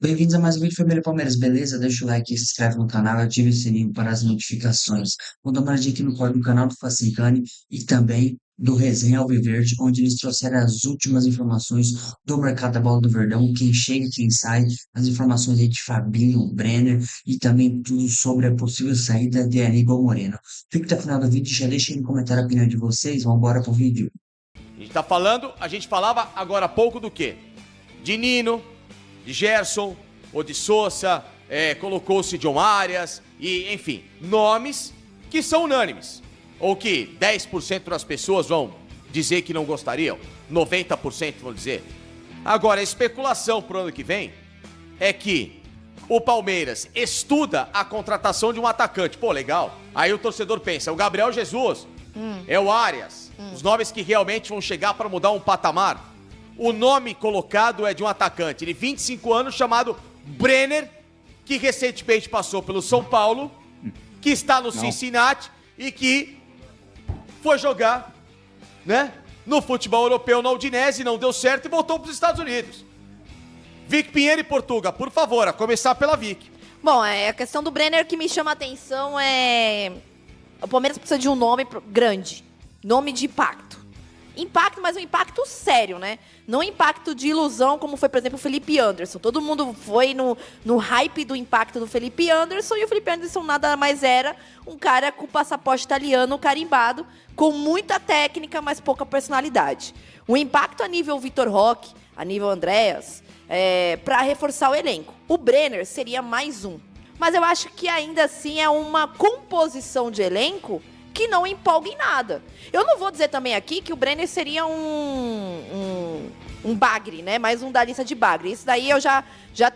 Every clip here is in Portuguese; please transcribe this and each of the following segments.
Bem-vindos a mais um vídeo Família Palmeiras, beleza? Deixa o like, se inscreve no canal, ative o sininho para as notificações. Vou dar uma olhadinha aqui no código do canal do Facincani e também do Resenha Alviverde, onde eles trouxeram as últimas informações do mercado da bola do Verdão, quem chega, quem sai, as informações aí de Fabinho, Brenner e também tudo sobre a possível saída de Aníbal Moreno. Fique até o final do vídeo e já deixem no comentário a opinião de vocês, vamos embora pro vídeo. A gente falava agora há pouco do quê? De Nino, de Gerson, ou de Sousa, colocou-se John Arias, e enfim, nomes que são unânimes, ou que 10% das pessoas vão dizer que não gostariam, 90% vão dizer. Agora, a especulação pro ano que vem é que o Palmeiras estuda a contratação de um atacante. Pô, legal. Aí o torcedor pensa, o Gabriel Jesus, é o Arias, os nomes que realmente vão chegar para mudar um patamar. O nome colocado é de um atacante de 25 anos chamado Brenner, que recentemente passou pelo São Paulo, que está no Cincinnati e que foi jogar, né, no futebol europeu na Udinese, não deu certo e voltou para os Estados Unidos. Vic Pinheiro e Portuga, por favor, a começar pela Vic. Bom, a questão do Brenner que me chama a atenção é... O Palmeiras precisa de um nome grande, nome de impacto. Impacto, mas um impacto sério, né? Não um impacto de ilusão, como foi, por exemplo, o Felipe Anderson. Todo mundo foi no hype do impacto do Felipe Anderson, e o Felipe Anderson nada mais era um cara com passaporte italiano carimbado, com muita técnica, mas pouca personalidade. Um impacto a nível Vitor Roque, a nível Andréas, para reforçar o elenco. O Brenner seria mais um. Mas eu acho que ainda assim é uma composição de elenco que não empolga em nada. Eu não vou dizer também aqui que o Brenner seria um bagre, né? Mais um da lista de bagre. Isso daí eu já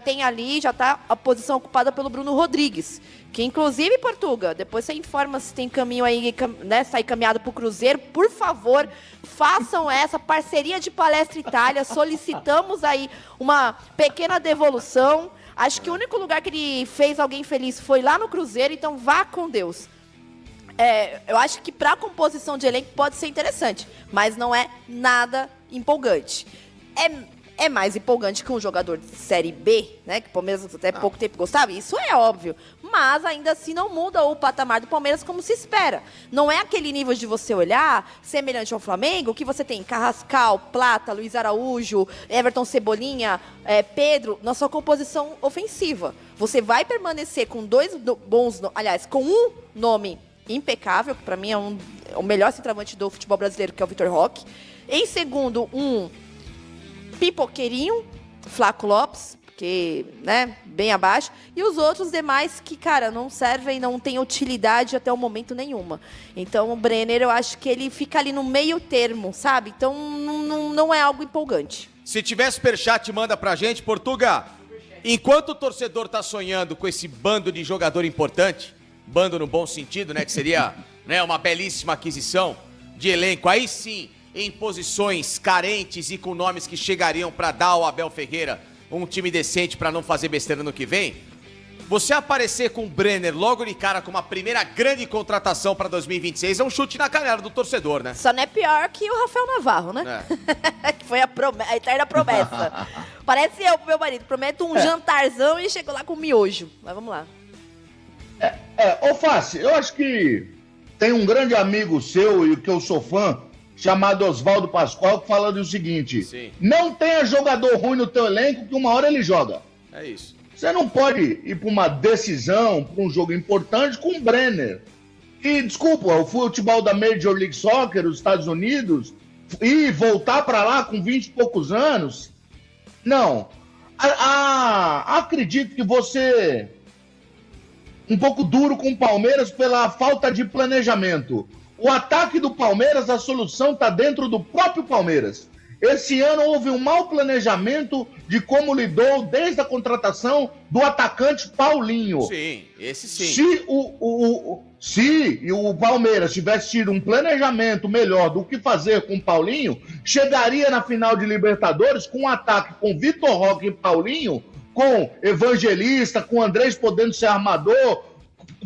tenho ali, já tá a posição ocupada pelo Bruno Rodrigues. Que inclusive, Portuga, depois você informa se tem caminho aí, né? Sair caminhado pro Cruzeiro. Por favor, façam essa parceria de Palestra Itália. Solicitamos aí uma pequena devolução. Acho que o único lugar que ele fez alguém feliz foi lá no Cruzeiro, então vá com Deus. Eu acho que para a composição de elenco pode ser interessante, mas não é nada empolgante. É mais empolgante que um jogador de Série B, né? Que o Palmeiras até pouco tempo gostava, isso é óbvio. Mas ainda assim não muda o patamar do Palmeiras como se espera. Não é aquele nível de você olhar, semelhante ao Flamengo, que você tem Carrascal, Plata, Luiz Araújo, Everton Cebolinha, Pedro, na sua composição ofensiva. Você vai permanecer com com um nome impecável, que para mim é o melhor centroavante do futebol brasileiro, que é o Vitor Roque. Em segundo, um pipoqueirinho, Flaco Lopes, que, né, bem abaixo. E os outros demais que, cara, não servem, não têm utilidade até o momento nenhuma. Então, o Brenner, eu acho que ele fica ali no meio termo, sabe? Então, não é algo empolgante. Se tiver superchat, manda pra gente. Portuga, enquanto o torcedor tá sonhando com esse bando de jogador importante, bando no bom sentido, né, que seria, né, uma belíssima aquisição de elenco, aí sim, em posições carentes e com nomes que chegariam para dar ao Abel Ferreira um time decente para não fazer besteira no que vem, você aparecer com o Brenner logo de cara com uma primeira grande contratação para 2026 é um chute na canela do torcedor, né? Só não é pior que o Rafael Navarro, né? Que foi a eterna promessa. Parece eu pro meu marido, prometo um jantarzão e chego lá com miojo. Mas vamos lá. Ô Fácil, eu acho que tem um grande amigo seu e que eu sou fã, chamado Oswaldo Pascoal, falando o seguinte: sim, não tenha jogador ruim no teu elenco que uma hora ele joga. É isso. Você não pode ir para uma decisão, para um jogo importante com o Brenner. E, desculpa, o futebol da Major League Soccer, os Estados Unidos, e voltar para lá com 20 e poucos anos, não. Acredito que você... um pouco duro com o Palmeiras pela falta de planejamento. O ataque do Palmeiras, a solução está dentro do próprio Palmeiras. Esse ano houve um mau planejamento de como lidou desde a contratação do atacante Paulinho. Sim, esse sim. Se o Palmeiras tivesse tido um planejamento melhor do que fazer com o Paulinho, chegaria na final de Libertadores com um ataque com Vitor Roque e Paulinho, com Evangelista, com Andrés podendo ser armador,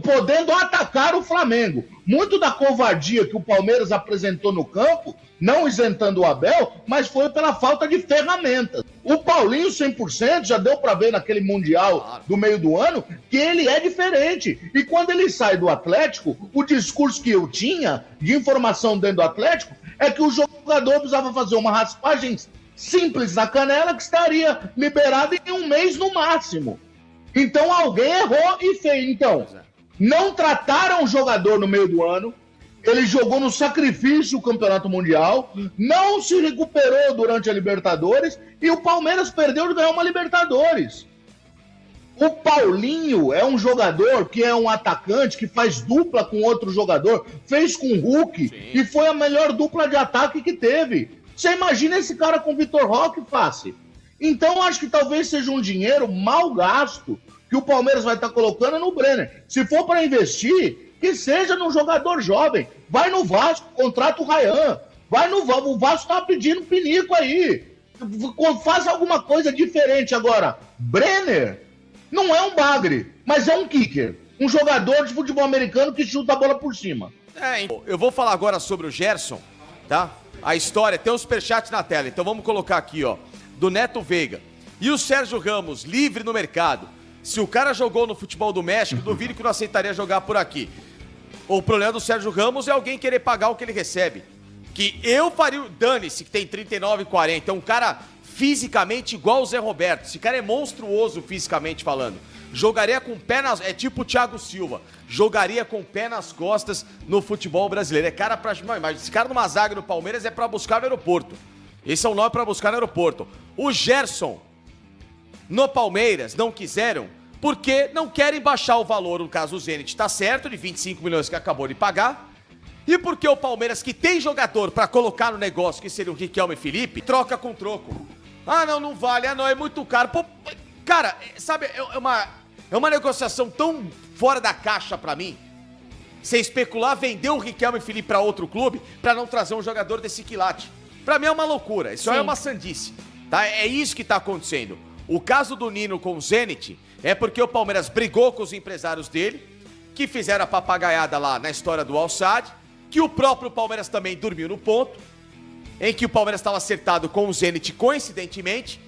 podendo atacar o Flamengo. muito da covardia que o Palmeiras apresentou no campo, não isentando o Abel, mas foi pela falta de ferramentas. O Paulinho 100% já deu para ver naquele Mundial do meio do ano que ele é diferente. E quando ele sai do Atlético, o discurso que eu tinha de informação dentro do Atlético é que o jogador precisava fazer uma raspagem simples na canela que estaria liberado em um mês no máximo. Então alguém errou e fez. Então, não trataram o jogador no meio do ano, ele jogou no sacrifício o Campeonato Mundial, não se recuperou durante a Libertadores e o Palmeiras perdeu de ganhar uma Libertadores. O Paulinho é um jogador que é um atacante que faz dupla com outro jogador, fez com o Hulk. Sim. E foi a melhor dupla de ataque que teve. Você imagina esse cara com o Vitor Roque, Face? Então acho que talvez seja um dinheiro mal gasto que o Palmeiras vai estar colocando no Brenner. Se for para investir, que seja num jogador jovem. Vai no Vasco, contrata o Ryan. Vai no Vasco, o Vasco tá pedindo pinico aí. Faz alguma coisa diferente agora. Brenner não é um bagre, mas é um kicker. Um jogador de futebol americano que chuta a bola por cima. Eu vou falar agora sobre o Gerson, tá? A história, tem um superchat na tela, então vamos colocar aqui, ó, do Neto Veiga. E o Sérgio Ramos, livre no mercado. Se o cara jogou no futebol do México, duvido que não aceitaria jogar por aqui. O problema do Sérgio Ramos é alguém querer pagar o que ele recebe. Que eu faria, dane-se, que tem 39 e 40, é um cara fisicamente igual o Zé Roberto. Esse cara é monstruoso fisicamente falando. Jogaria com o pé nas... É tipo o Thiago Silva. Jogaria com o pé nas costas no futebol brasileiro. É cara pra... Não, mas esse cara numa zaga do Palmeiras é pra buscar no aeroporto. Esse é o nome pra buscar no aeroporto. O Gerson, no Palmeiras, não quiseram porque não querem baixar o valor, no caso o Zenit tá certo, de 25 milhões que acabou de pagar. E porque o Palmeiras, que tem jogador pra colocar no negócio, que seria o Riquelme e Felipe, troca com troco. Ah, não vale. Ah, não, é muito caro. Pô, cara, sabe, é uma negociação tão fora da caixa pra mim. Você especular, vender o Riquelme e Felipe pra outro clube pra não trazer um jogador desse quilate. Pra mim é uma loucura, isso é uma sandice, tá? É isso que tá acontecendo. O caso do Nino com o Zenit é porque o Palmeiras brigou com os empresários dele, que fizeram a papagaiada lá na história do Al-Sadd, que o próprio Palmeiras também dormiu no ponto, em que o Palmeiras estava acertado com o Zenit coincidentemente,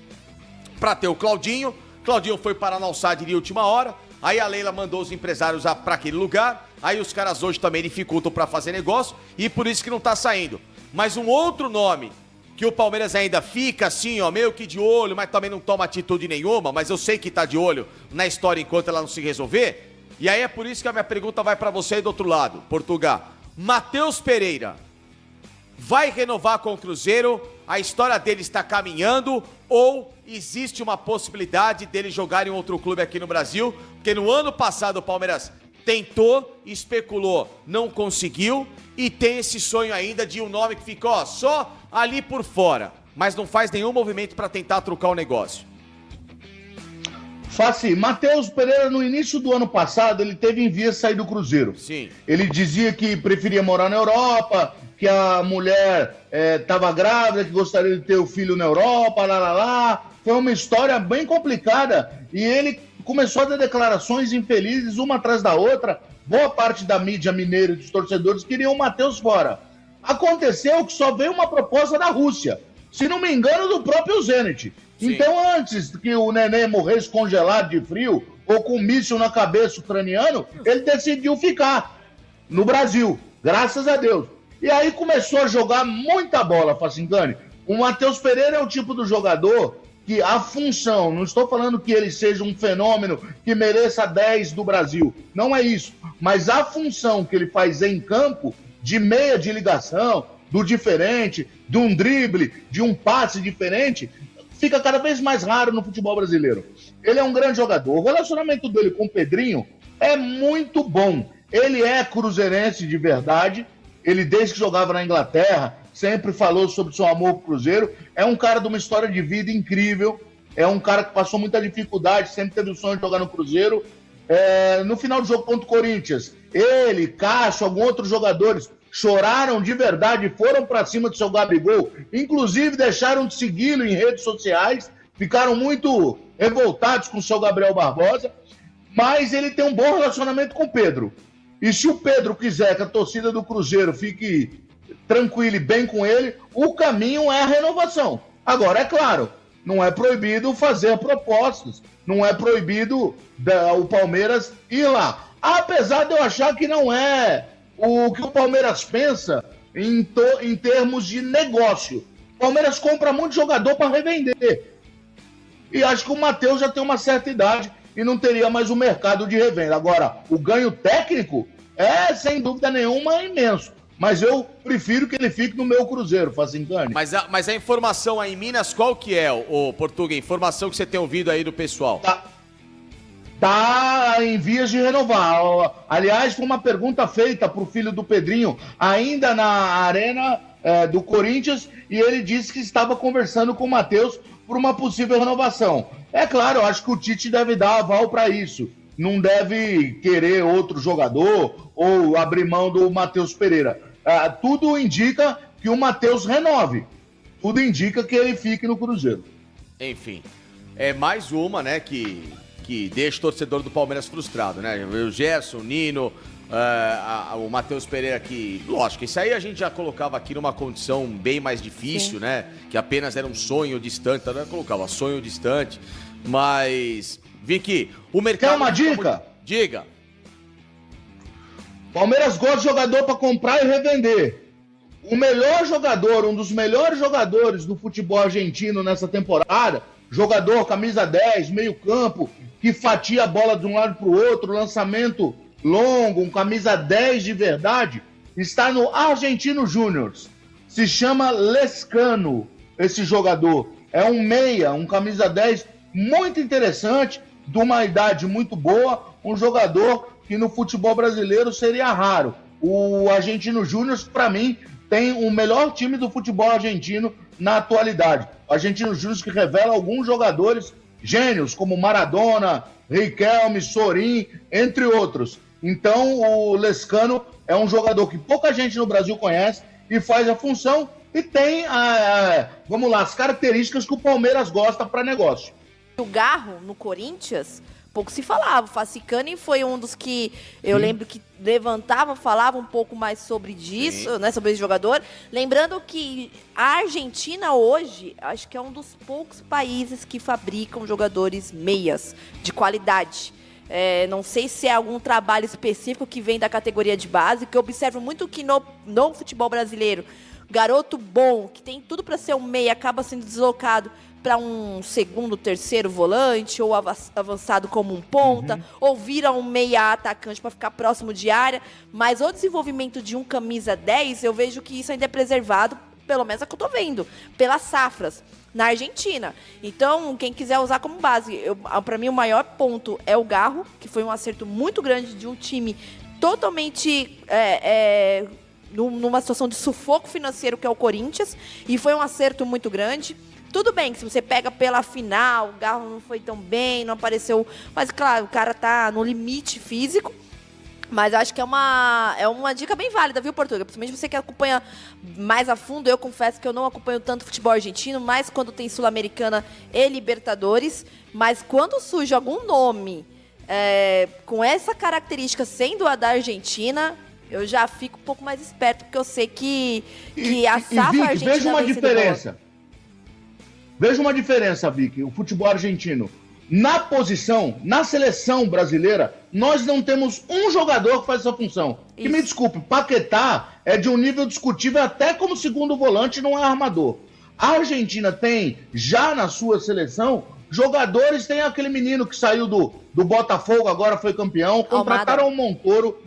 pra ter o Claudinho. Claudinho foi parar no Al-Sadd de última hora, aí a Leila mandou os empresários pra aquele lugar, aí os caras hoje também dificultam pra fazer negócio, e por isso que não tá saindo. Mas um outro nome que o Palmeiras ainda fica assim, ó, meio que de olho, mas também não toma atitude nenhuma, mas eu sei que tá de olho na história enquanto ela não se resolver. E aí é por isso que a minha pergunta vai pra você aí do outro lado, Portugal. Matheus Pereira vai renovar com o Cruzeiro? A história dele está caminhando ou existe uma possibilidade dele jogar em outro clube aqui no Brasil? Porque no ano passado o Palmeiras tentou, especulou, não conseguiu e tem esse sonho ainda de um nome que fica, ó, só ali por fora, mas não faz nenhum movimento para tentar trucar o negócio. Faci, Matheus Pereira no início do ano passado, ele teve em via sair do Cruzeiro. Sim. Ele dizia que preferia morar na Europa, que a mulher estava grávida, que gostaria de ter o filho na Europa, lá. Foi uma história bem complicada e ele começou a ter declarações infelizes, uma atrás da outra. Boa parte da mídia mineira e dos torcedores queriam o Matheus fora. Aconteceu que só veio uma proposta da Rússia, se não me engano, do próprio Zenit. Sim. Então, antes que o neném morresse congelado de frio ou com um míssil na cabeça ucraniano, ele decidiu ficar no Brasil, graças a Deus. E aí começou a jogar muita bola, Facingani. O Matheus Pereira é o tipo do jogador que a função, não estou falando que ele seja um fenômeno que mereça 10 do Brasil, não é isso, mas a função que ele faz em campo, de meia de ligação, do diferente, de um drible, de um passe diferente, fica cada vez mais raro no futebol brasileiro. Ele é um grande jogador, o relacionamento dele com o Pedrinho é muito bom, ele é cruzeirense de verdade, ele desde que jogava na Inglaterra, sempre falou sobre seu amor pro Cruzeiro, é um cara de uma história de vida incrível, é um cara que passou muita dificuldade, sempre teve o sonho de jogar no Cruzeiro. No final do jogo contra o Corinthians, ele, Cássio, alguns outros jogadores choraram de verdade, foram para cima do seu Gabigol, inclusive deixaram de segui-lo em redes sociais, ficaram muito revoltados com o seu Gabriel Barbosa, mas ele tem um bom relacionamento com o Pedro. E se o Pedro quiser que a torcida do Cruzeiro fique tranquila e bem com ele, o caminho é a renovação. Agora, é claro, não é proibido fazer propostas, não é proibido o Palmeiras ir lá. Apesar de eu achar que não é o que o Palmeiras pensa em termos de negócio. O Palmeiras compra muito jogador para revender. E acho que o Matheus já tem uma certa idade e não teria mais o mercado de revenda. Agora, o ganho técnico é, sem dúvida nenhuma, imenso. Mas eu prefiro que ele fique no meu Cruzeiro, Facincani. Mas a informação aí em Minas, qual que é, o Portuga? A informação que você tem ouvido aí do pessoal? Tá em vias de renovar. Aliás, foi uma pergunta feita pro filho do Pedrinho, ainda na arena do Corinthians, e ele disse que estava conversando com o Matheus por uma possível renovação. É claro, eu acho que o Tite deve dar aval para isso. Não deve querer outro jogador ou abrir mão do Matheus Pereira. Tudo indica que o Matheus renove. Tudo indica que ele fique no Cruzeiro. Enfim, é mais uma, né, que deixa o torcedor do Palmeiras frustrado, né? O Gerson, o Nino, o Matheus Pereira aqui. Lógico, isso aí a gente já colocava aqui numa condição bem mais difícil, sim, né? Que apenas era um sonho distante, eu colocava sonho distante, mas... Vicky, o mercado... Quer uma dica? Diga. Palmeiras gosta de jogador para comprar e revender. O melhor jogador, um dos melhores jogadores do futebol argentino nessa temporada, jogador camisa 10, meio campo, que fatia a bola de um lado para o outro, lançamento longo, um camisa 10 de verdade, está no Argentino Júnior. Se chama Lescano, esse jogador. É um meia, um camisa 10 muito interessante, de uma idade muito boa, um jogador que no futebol brasileiro seria raro. O Argentino Júnior, para mim, tem o melhor time do futebol argentino na atualidade. O Argentino Júnior que revela alguns jogadores gênios, como Maradona, Riquelme, Sorin, entre outros. Então, o Lescano é um jogador que pouca gente no Brasil conhece e faz a função e tem, vamos lá, as características que o Palmeiras gosta para negócio. O Garro, no Corinthians, pouco se falava. O Facincani foi um dos que eu lembro que levantava, falava um pouco mais sobre disso, né, sobre esse jogador. Lembrando que a Argentina hoje, acho que é um dos poucos países que fabricam jogadores meias de qualidade. Não sei se é algum trabalho específico que vem da categoria de base, que eu observo muito que no futebol brasileiro, garoto bom, que tem tudo para ser um meia, acaba sendo deslocado para um segundo, terceiro volante, ou avançado como um ponta, ou vira um meia atacante para ficar próximo de área. Mas o desenvolvimento de um camisa 10, eu vejo que isso ainda é preservado, pelo menos é o que eu tô vendo, pelas safras na Argentina. Então, quem quiser usar como base, para mim o maior ponto é o Garro, que foi um acerto muito grande de um time totalmente numa situação de sufoco financeiro, que é o Corinthians, e foi um acerto muito grande. Tudo bem que se você pega pela final, o Garro não foi tão bem, não apareceu... Mas, claro, o cara tá no limite físico. Mas acho que é uma dica bem válida, viu, Portuga? Principalmente você que acompanha mais a fundo. Eu confesso que eu não acompanho tanto futebol argentino, mas quando tem Sul-Americana e Libertadores. Mas quando surge algum nome com essa característica sendo a da Argentina, eu já fico um pouco mais esperto, porque eu sei que a safra argentina... Veja uma diferença. Veja uma diferença, Vicky, o futebol argentino. Na posição, na seleção brasileira, nós não temos um jogador que faz essa função. E me desculpe, Paquetá é de um nível discutível até como segundo volante, não é armador. A Argentina tem, já na sua seleção, jogadores, tem aquele menino que saiu do Botafogo, agora foi campeão, contrataram o Montoro,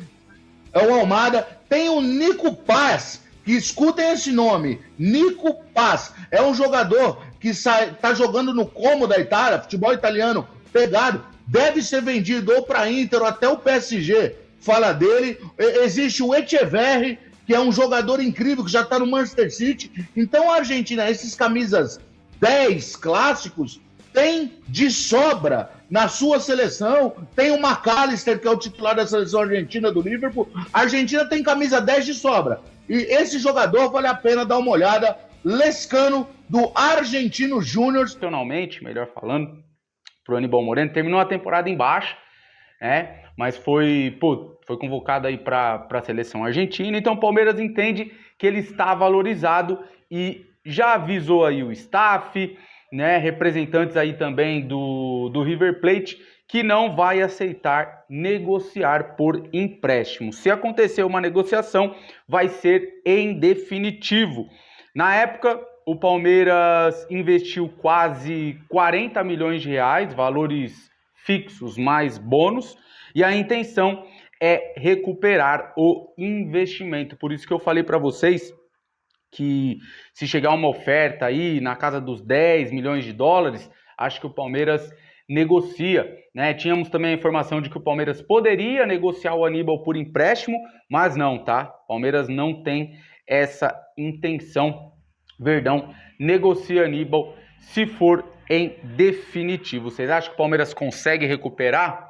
o Almada, tem o Nico Paz, que escutem esse nome, Nico Paz, é um jogador que está jogando no Como da Itália, futebol italiano, pegado, deve ser vendido ou para Inter ou até o PSG, fala dele. Existe o Echeverri, que é um jogador incrível, que já está no Manchester City. Então a Argentina, esses camisas 10 clássicos, tem de sobra na sua seleção. Tem o McAllister, que é o titular da seleção argentina do Liverpool. A Argentina tem camisa 10 de sobra. E esse jogador vale a pena dar uma olhada. Lescano, do Argentino Júnior. Profissionalmente, melhor falando, pro Aníbal Moreno, terminou a temporada em baixa. né? Mas foi convocado aí para a seleção argentina. Então o Palmeiras entende que ele está valorizado e já avisou aí o staff, né? Representantes aí também do River Plate, que não vai aceitar negociar por empréstimo. Se acontecer uma negociação, vai ser em definitivo. Na época, o Palmeiras investiu quase 40 milhões de reais, valores fixos mais bônus, e a intenção é recuperar o investimento. Por isso que eu falei para vocês que se chegar uma oferta aí na casa dos 10 milhões de dólares, acho que o Palmeiras negocia, né? Tínhamos também a informação de que o Palmeiras poderia negociar o Aníbal por empréstimo, mas não, tá? O Palmeiras não tem essa intenção. Verdão negocia Aníbal se for em definitivo. Vocês acham que o Palmeiras consegue recuperar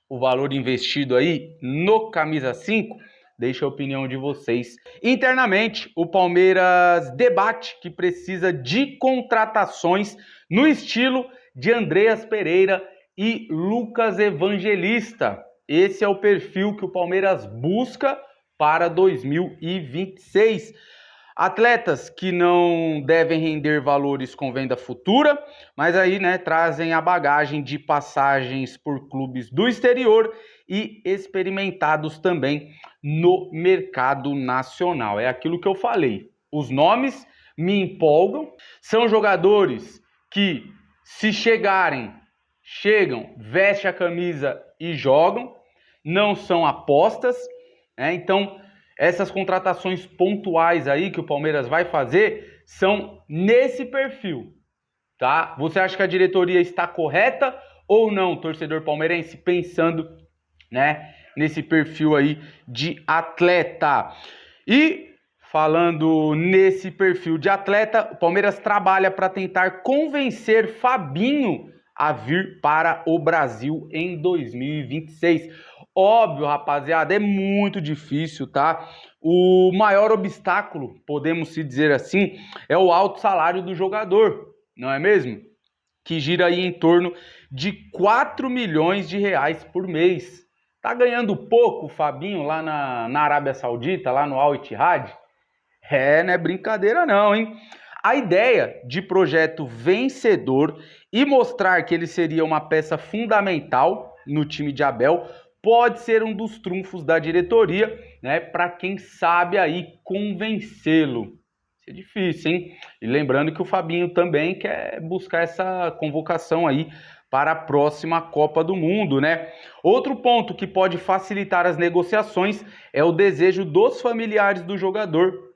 o valor investido aí no camisa 5? Deixa a opinião de vocês. Internamente, o Palmeiras debate que precisa de contratações no estilo de Andreas Pereira e Lucas Evangelista. Esse é o perfil que o Palmeiras busca para 2026. Atletas que não devem render valores com venda futura, mas aí, né, trazem a bagagem de passagens por clubes do exterior e experimentados também no mercado nacional. É aquilo que eu falei. Os nomes me empolgam, são jogadores que, se chegarem, chegam, vestem a camisa e jogam, não são apostas, né? Então, essas contratações pontuais aí que o Palmeiras vai fazer são nesse perfil, tá? Você acha que a diretoria está correta ou não, torcedor palmeirense, pensando, né, nesse perfil aí de atleta? E falando nesse perfil de atleta, o Palmeiras trabalha para tentar convencer Fabinho a vir para o Brasil em 2026. Óbvio, rapaziada, é muito difícil, tá? O maior obstáculo, podemos se dizer assim, é o alto salário do jogador, não é mesmo? Que gira aí em torno de 4 milhões de reais por mês. Tá ganhando pouco o Fabinho lá na Arábia Saudita, lá no Al Ittihad? Não é brincadeira não, hein? A ideia de projeto vencedor e mostrar que ele seria uma peça fundamental no time de Abel pode ser um dos trunfos da diretoria, né? Para quem sabe aí convencê-lo. Isso é difícil, hein? E lembrando que o Fabinho também quer buscar essa convocação aí para a próxima Copa do Mundo, né? Outro ponto que pode facilitar as negociações é o desejo dos familiares do jogador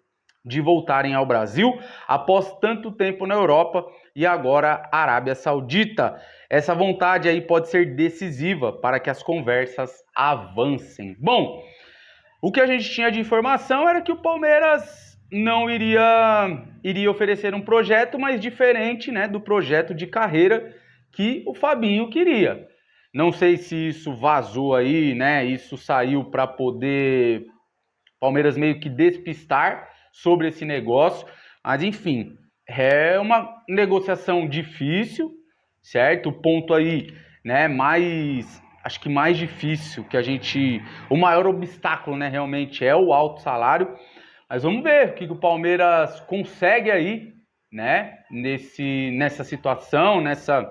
de voltarem ao Brasil após tanto tempo na Europa e agora Arábia Saudita. Essa vontade aí pode ser decisiva para que as conversas avancem. Bom, o que a gente tinha de informação era que o Palmeiras não iria oferecer um projeto mais diferente, né, do projeto de carreira que o Fabinho queria. Não sei se isso vazou aí, né, isso saiu para poder Palmeiras meio que despistar sobre esse negócio, mas enfim, é uma negociação difícil, certo? O ponto aí, né, acho que mais difícil o maior obstáculo, né, realmente é o alto salário, mas vamos ver o que o Palmeiras consegue aí, né, nessa situação, nessa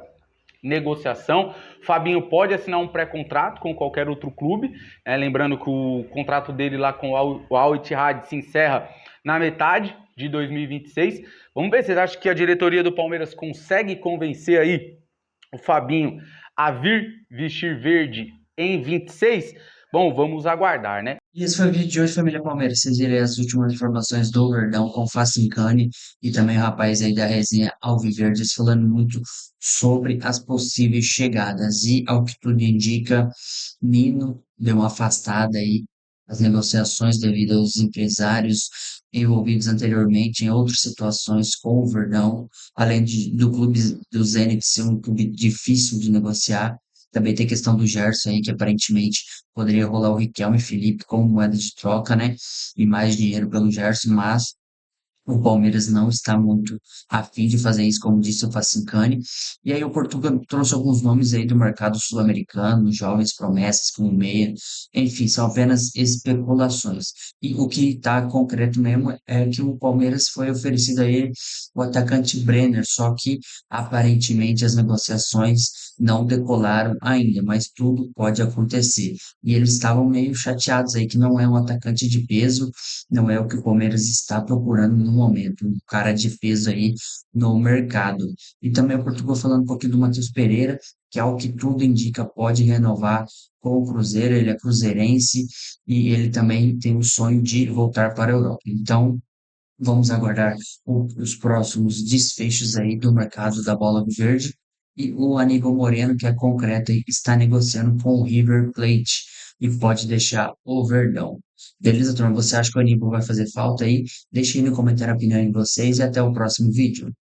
negociação. Fabinho pode assinar um pré-contrato com qualquer outro clube, né? Lembrando que o contrato dele lá com o Al Ittihad se encerra na metade de 2026. Vamos ver, vocês acham que a diretoria do Palmeiras consegue convencer aí o Fabinho a vir vestir verde em 26? Bom, vamos aguardar, né? E esse foi o vídeo de hoje, família Palmeiras. Vocês viram aí as últimas informações do Verdão com o Facincani e também o rapaz aí da resenha Alviverdes falando muito sobre as possíveis chegadas. E ao que tudo indica, Nino deu uma afastada aí das negociações devido aos empresários envolvidos anteriormente em outras situações com o Verdão, além do clube do Zenit ser um clube difícil de negociar. Também tem a questão do Gerson aí, que aparentemente poderia rolar o Riquelme e Felipe como moeda de troca, né? E mais dinheiro pelo Gerson, mas O Palmeiras não está muito afim de fazer isso, como disse o Facincani. E aí o Portugal trouxe alguns nomes aí do mercado sul-americano, jovens promessas como meia. Enfim, são apenas especulações. E o que está concreto mesmo é que o Palmeiras foi oferecido a ele o atacante Brenner, só que aparentemente as negociações não decolaram ainda, mas tudo pode acontecer. E eles estavam meio chateados aí que não é um atacante de peso, não é o que o Palmeiras está procurando no momento, um cara de peso aí no mercado. E também o Portugal falando um pouquinho do Matheus Pereira, que ao que tudo indica pode renovar com o Cruzeiro, ele é cruzeirense e ele também tem o sonho de voltar para a Europa. Então, vamos aguardar os próximos desfechos aí do mercado da bola verde. E o Aníbal Moreno, que é concreto, aí, está negociando com o River Plate e pode deixar o Verdão. Beleza, turma? Você acha que o Aníbal vai fazer falta aí? Deixe aí no comentário a opinião de vocês e até o próximo vídeo.